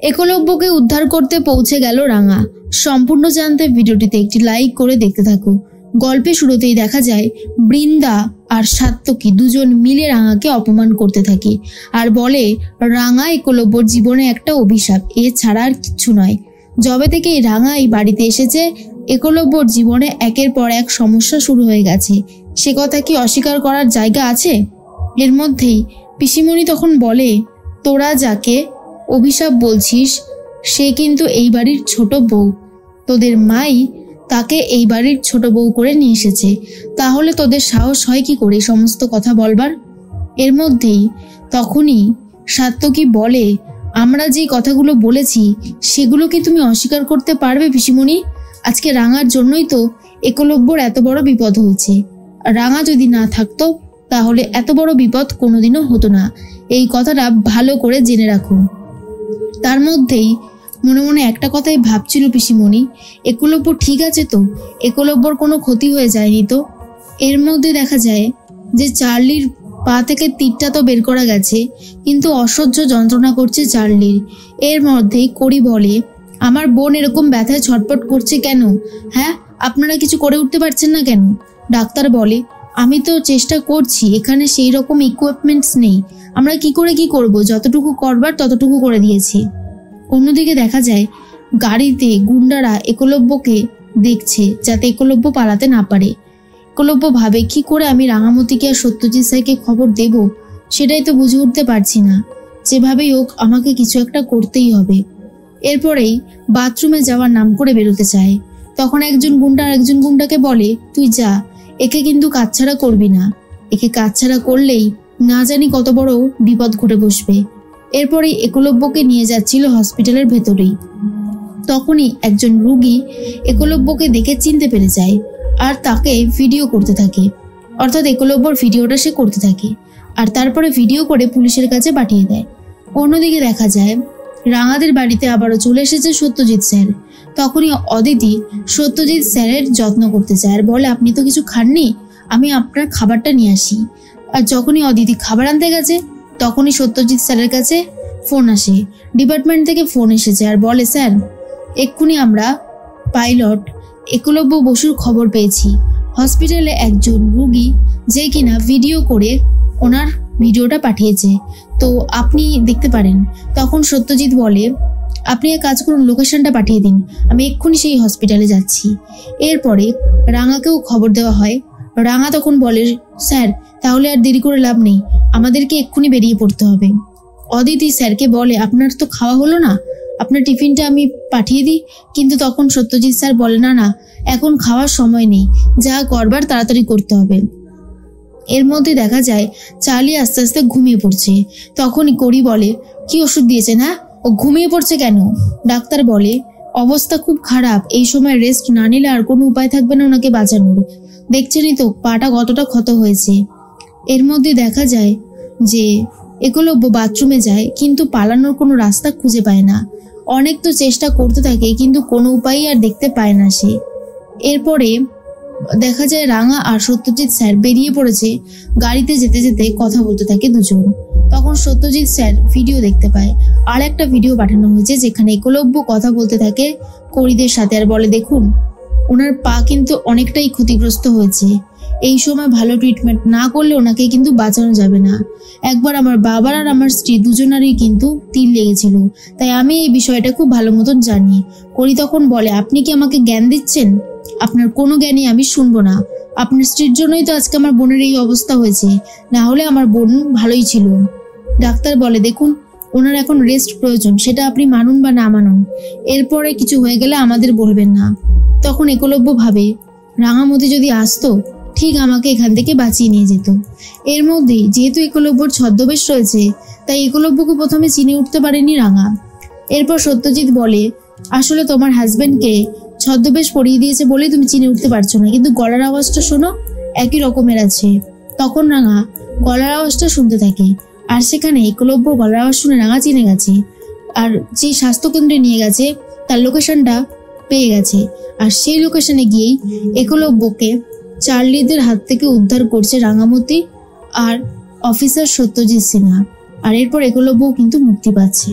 একলব্যকে উদ্ধার করতে পৌঁছে গেল রাঙা। সম্পূর্ণ জানতে ভিডিওটিতে একটি লাইক করে দেখতে থাকো। গল্পে শুরুতেই দেখা যায় বৃন্দা আর সাত্তকী দুজন মিলে রাঙাকে অপমান করতে থাকে আর বলে রাঙা একলব্যর জীবনে একটা অভিশাপ, এছাড়া আর কিচ্ছু নয়। যবে থেকে রাঙা এই বাড়িতে এসেছে একলব্যর জীবনে একের পর এক সমস্যা শুরু হয়ে গেছে। সে কথা কি অস্বীকার করার জায়গা আছে? এর মধ্যেই পিসিমণি তখন বলে, তোরা যাকে অভিশাপ বলছিস সে কিন্তু এই বাড়ির ছোট বউ, তোদের মাই তাকে এই বাড়ির ছোট বউ করে নিয়ে এসেছে, তাহলে তোদের সাহস হয় কি করে সমস্ত কথা বলবার? এর মধ্যেই তখনই সাত্তকী বলে, আমরা যে কথাগুলো বলেছি সেগুলো কি তুমি অস্বীকার করতে পারবে পিসিমণি? আজকে রাঙার জন্যই তো একলব্যর এত বড় বিপদ হয়েছে। রাঙা যদি না থাকতো তাহলে এত বড় বিপদ কোনোদিনও হতো না, এই কথাটা ভালো করে জেনে রাখো। তার মধ্যেই মনে মনে একটা কথাই ভাবছিল পিসিমণি, একলব্য ঠিক আছে তো? একলব্যর কোনো ক্ষতি হয়ে যায়নি তো? এর মধ্যে দেখা যায় যে চার্লির পা থেকে তীরটা তো বের করা গেছে, কিন্তু অসহ্য যন্ত্রণা করছে চার্লির। এর মধ্যেই করি বলে, আমার বোন এরকম ব্যথায় ছটপট করছে কেন? হ্যাঁ, আপনারা কিছু করে উঠতে পারছেন না কেন? ডাক্তার বলে, আমি তো চেষ্টা করছি, এখানে সেই রকম ইকুইপমেন্টস নেই, আমরা কি করে কি করব, যতটুকু করবার ততটুকু করে দিয়েছি। অন্যদিকে দেখা যায় গাড়িতে গুন্ডারা একলব্যকে দেখছে যাতে একলব্য পালাতে না পারে। একলব্য ভাবে, কি করে আমি রাঙামতিকে আর সত্যজিৎ স্যারকে খবর দেব সেটাই তো বুঝে উঠতে পারছি না। যেভাবেই হোক আমাকে কিছু একটা করতেই হবে। এরপরেই বাথরুমে যাওয়ার নাম করে বেরোতে চায়। তখন একজন গুন্ডা আরেকজন গুন্ডাকে বলে, তুই যা, একে কিন্তু কাছছাড়া করবি না, একে কাছছাড়া করলেই না জানি কত বড় বিপদ ঘটে বসবে। এরপরেই একলব্যকে নিয়ে যাচ্ছিল হসপিটালের ভেতরেই। তখনই একজন রোগী একলব্যকে দেখে চিনতে পেরে যায় আর তাকে ভিডিও করতে থাকে, অর্থাৎ একলব্যর ভিডিওটা সে করতে থাকে আর তারপরে ভিডিও করে পুলিশের কাছে পাঠিয়ে দেয়। অন্যদিকে দেখা যায় রাঙাদের বাড়িতে আবারও চলে এসেছে সত্যজিৎ স্যার। তখনই অদিতি সত্যজিৎ স্যারের যত্ন করতে চায় আর বলে, আপনি তো কিছু খাননি, আমি আপনার খাবারটা নিয়ে আসি। আর যখনই অদিতি খাবার আনতে গেছে তখনই সত্যজিৎ স্যারের কাছে ফোন আসে, ডিপার্টমেন্ট থেকে ফোন এসেছে আর বলে, স্যার এক্ষুনি আমরা পাইলট একলব্য বসুর খবর পেয়েছি, হসপিটালে একজন রোগী যে কিনা ভিডিও করে ওনার ভিডিওটা পাঠিয়েছে, তো আপনি দেখতে পারেন। তখন সত্যজিৎ বলে, আপনি এক কাজ করুন, লোকেশনটা পাঠিয়ে দিন, আমি এক্ষুনি সেই হসপিটালে যাচ্ছি। এরপরে রাঙাকেও খবর দেওয়া হয়। রাঙা তখন বলে, স্যার তাহলে আর দেরি করে লাভ নেই, আমাদেরকে এক্ষুনি বেরিয়ে পড়তে হবে। অদিতি স্যারকে বলে, আপনার তো খাওয়া হলো না, আপনার টিফিনটা আমি পাঠিয়ে দিই। কিন্তু তখন সত্যজিৎ স্যার বলে, না না, এখন খাওয়ার সময় নেই, যা করবার তাড়াতাড়ি করতে হবে। এর মধ্যে দেখা যায় চার্লি আস্তে আস্তে ঘুমিয়ে পড়ছে। তখনই করি বলে, কি ওষুধ দিয়েছেন? হ্যাঁ, ও ঘুমিয়ে পড়ছে কেন? ডাক্তার বলে, অবস্থা খুব খারাপ, এই সময় রেস্ট না নিলে আর কোনো উপায় থাকবে না ওনাকে বাঁচানোর, দেখছেনই তো পাটা কতটা ক্ষত হয়েছে। এর মধ্যে দেখা যায় যে একলব্য বাথরুমে যায় কিন্তু পালানোর কোনো রাস্তা খুঁজে পায় না। অনেক তো চেষ্টা করতে থাকে কিন্তু কোনো উপায়ই আর দেখতে পায় না সে। এরপরে দেখা যায় রাঙা আর সত্যজিৎ স্যার বেরিয়ে পড়েছে, গাড়িতে যেতে যেতে কথা বলতে থাকে দুজন। তখন সত্যজিৎ স্যার ভিডিও দেখতে পায়, আর একটা ভিডিও পাঠানো হয়েছে যেখানে একলব্য কথা বলতে থাকে করিদের সাথে আর বলে, দেখুন ওনার পা কিন্তু অনেকটাই ক্ষতিগ্রস্ত হয়েছে, এই সময় ভালো ট্রিটমেন্ট না করলে ওনাকে কিন্তু বাঁচানো যাবে না। একবার আমার বাবার আর আমার স্ত্রী দুজনারই কিন্তু তীর লেগেছিল, তাই আমি এই বিষয়টা খুব ভালো মতন জানি। করি তখন বলে, আপনি কি আমাকে জ্ঞান দিচ্ছেন? আপনার কোনো জ্ঞানই আমি শুনবো না, আপনার স্ত্রীর জন্যই তো আজকে আমার বোনের এই অবস্থা হয়েছে, না হলে আমার বোন ভালোই ছিল। ডাক্তার বলে, দেখুন ওনার এখন রেস্ট প্রয়োজন, সেটা আপনি মানুন বা না মানুন, এরপরে কিছু হয়ে গেলে আমাদের বলবেন না। তখন একলব্য ভাবে, রাঙামতি যদি আসতো ঠিক আমাকে এখান থেকে বাঁচিয়ে নিয়ে যেত। এর মধ্যেই যেহেতু একলব্যর ছদ্মবেশ রয়েছে তাই একলব্যকে প্রথমে চিনে উঠতে পারেনি রাঙা। এরপর সত্যজিৎ বলে, আসলে তোমার হাজবেন্ডকে ছদ্মবেশ পরিয়ে দিয়েছে বলেই তুমি চিনে উঠতে পারছো না, কিন্তু গলার আওয়াজটা শোনো, একই রকমের আছে। তখন রাঙা গলার আওয়াজটা শুনতে থাকে আর সেখানে একলব্য গলার আওয়াজ শুনে রাঙা চিনে গেছে আর যে স্বাস্থ্যকেন্দ্রে নিয়ে গেছে তার লোকেশনটা পেয়ে গেছে। আর সেই লোকেশনে গিয়েই একলব্যকে চার্লিদের হাত থেকে উদ্ধার করছে রাঙামতি আর অফিসার সত্যজিৎ সিনহা। আর এরপর একলব্যও কিন্তু মুক্তি পাচ্ছে।